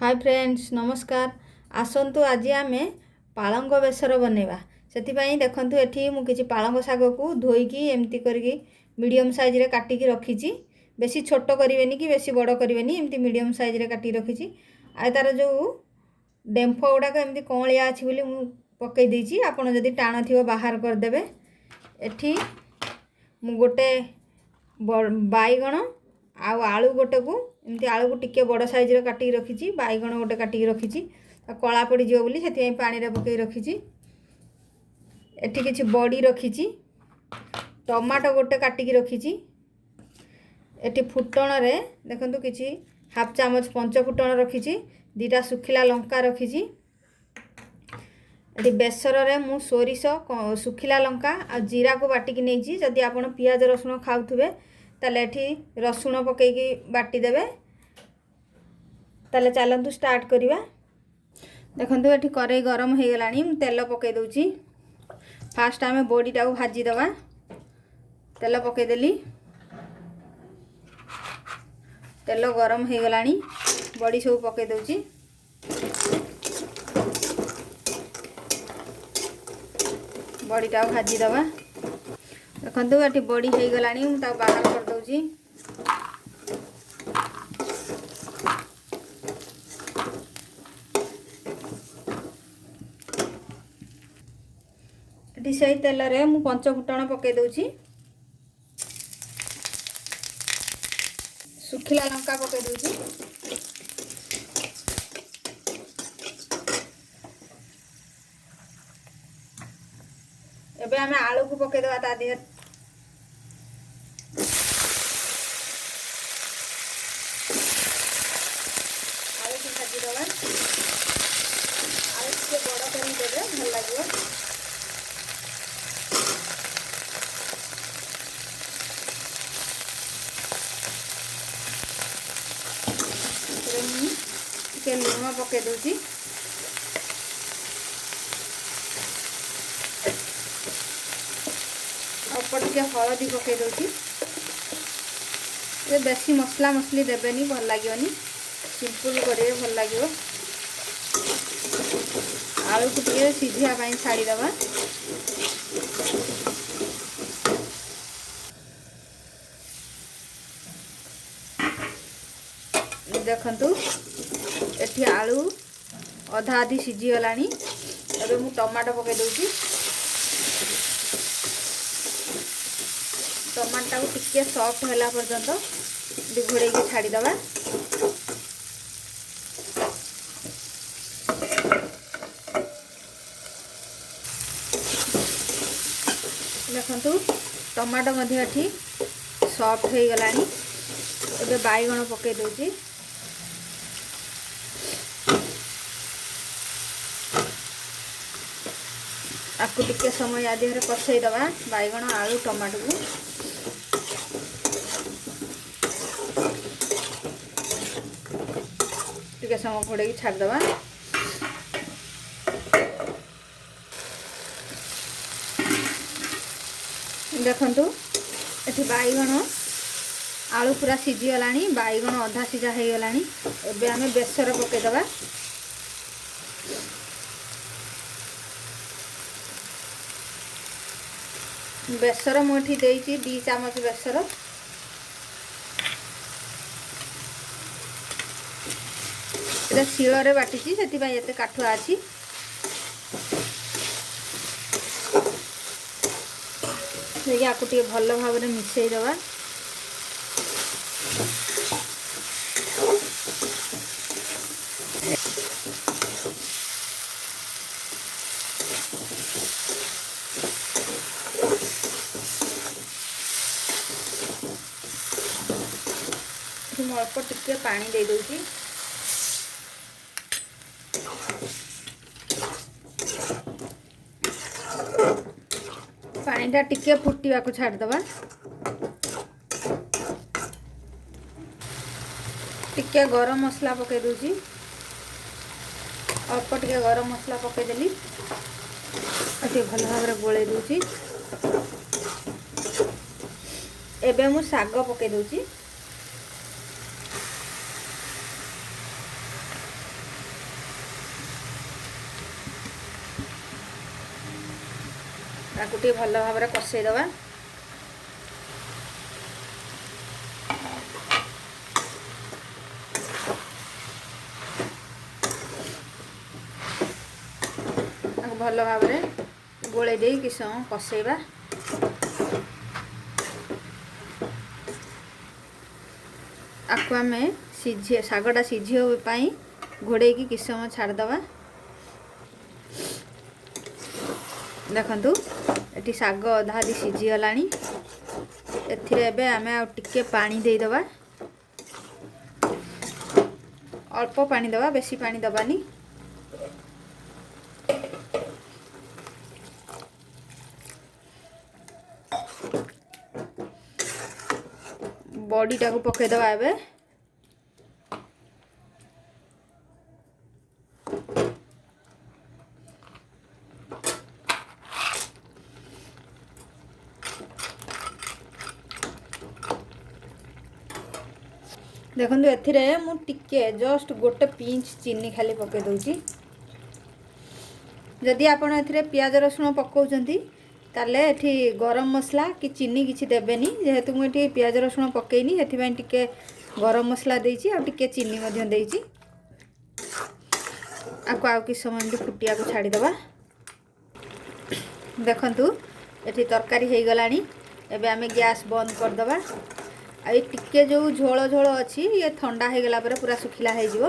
Hi friends नमस्कार। आसतु आज आम पालंग बेसर बनवा से देखु ये मुझे पालंग शाग को धोईकी एमती करके मीडियम साइज रे काटिकी रखी। बेसी छोट करेनि कि बेसी बड़ करेनि एमती मीडियम साइज रे काटिकी रखी। आ तार जो डेम्फ गुड़ाक एमती कौलिया अच्छी बोली मु पकई देछि। आपण जदि टाण थी बाहर करदे। एठी मु गोटे बैगण आलू गोटे को एमती आलू को टिके बड़ साइज रे काटिकी रखी। बैगण गोटे काटिकी रखी कला पड़ जीव बोली से पानी रे पकई रखी। एठी किछि बड़ी रखी। टमाटो गोटे काटिकी रखी। एठी फुटण रे देखंतु किछि हाफ चामच पंच फुटण रखी। दीटा सुखिला लंका रखी। एठी बेसर रे मु सोरिष सुखिला लंका आ जीरा को बाटिकी नेछि। जदि आपण पियाज रसुण खाउथुबे ताले एठी रसुण पकईकी बाटी देबे। ताले चलंतु स्टार्ट करिवा। देखंतु एठी करेई गरम हो गलानी मु तेल पकई दउची। फास्ट आमे बॉडीटा को भाजी दवा। तेल पकई देली। तेल गरम हो गलानी बॉडी सब पकई दउची। बॉडीटा को भाजी दवा। देखंतु एठी बॉडी हो गलानी मु ता बाहर कर दउची। एठी सही तेल रे मु पंच फुटण पकई दउची। सुखिला लंका पकई दउची। एबे हमें आलू को पकई दवा ता देह। आलू को भाजी दवा। आलू के बड़ कर देबे भल लागियो। के लुण पकई दउची। अल्प हलदी पकई दउची। ये बेसी मसला मसली देबेनी भल लागियोनी। सिंपल करे भल लागियो। आलू को टिके सिझिया पई छाड़ी दवा। देखंतु एठी आलू अधा आधी सिझी गलानी। एबे मु टमाटो पकई दउची। टमाटा को टिके सॉफ्ट होला पर्यंत घोड़े के छाड़ी दवा। देखंतु टमाटो मध्ये एठी सॉफ्ट हो गलानी। एबे बैगण पकई दउची। आपको टिके समय आदि कषई दवा बैगण आलू टमाटो को। टिके समय घोड़े की छाड़ दवा। देखंतु एठी बैगण आलू पूरा सिझी गलानी। बैगण अधा सिझा हो गलानी। एबे आमे बेसर पकई दवा। बेसर मुठी देइची 2 चामच बेसर। एटा शिल रे बाटिची सेति भाई एते काठुआ अछि। देखि आकु टिके भलो भाव रे मिसई दवा। अल्प टिके पानी दे दउची। पानी टा टिके फुटिवा को छाड़ दवा। टिके गरम मसला पकई दउची। अल्प टिके गरम मसला पकई देली। टिके भल भाव रे गोळै दउची। एबे मु साग पकई दउची। ताकू टे भल भाव में कषेदवा। भल भाव में गोले दे कि समय कषेबा। आपको आम सीझे शागटा सीझाई घोड़े कि समय छाड़दवा। देखु ये शाग अधा अधी सीझीगला। एमें आम टे पानी देदबा। अल्प पानी दबा, बेसी पानी दबानी। बॉडी टाको पकईदबा। एबे देखो ए मुझे जस्ट गोटे पिंच चीनी खाली पकई दूची। जदि आपड़ ए पियाज रसुण पकाउछंती ताले एठी गरम मसला कि चीनी किसी देबेनी। जेहेतु मुझे पियाज रसुण पकईनी हेथिपाई टिके गरम मसला देइची आ टिके चीनी मध्य देइची। आपको आउ कि समय फुटिया को छाड़ीदबा। देखंतु एठी तरकारी हो गलानी। एबे आमे गैस बंद करदबा। आ टिके जो झोल झोल अच्छी ये ठंडा हो गला पर पूरा सुखिला हो जिवो।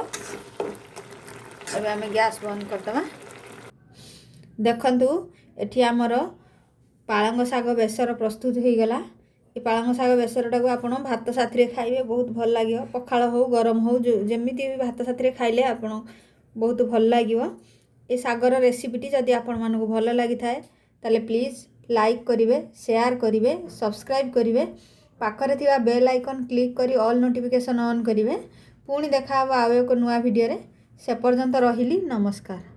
एबे आमे गैस बंद करदबा। देखंतु एठी हमर पालंग शाग बेसर प्रस्तुत हो गला। ये पालंग शाग बेसरटा को आपण भात साथी खाइबे बहुत भल लागियो। पखाल हो गरम हो जेमिति भी भात साथी खाइले आपण बहुत भल लागियो। ये शागर रेसिपीटी जदि आपण मानकु भल लागि थाए ताले प्लीज लाइक करिवे, शेयर करिवे, सब्सक्राइब करिवे। पाखरे थिबा बेल आइकन क्लिक करी ऑल नोटिफिकेशन ऑन करिवे। पुणी देखा आउ एक नुआ वीडियो रे। से पर्यंत रहिली। नमस्कार।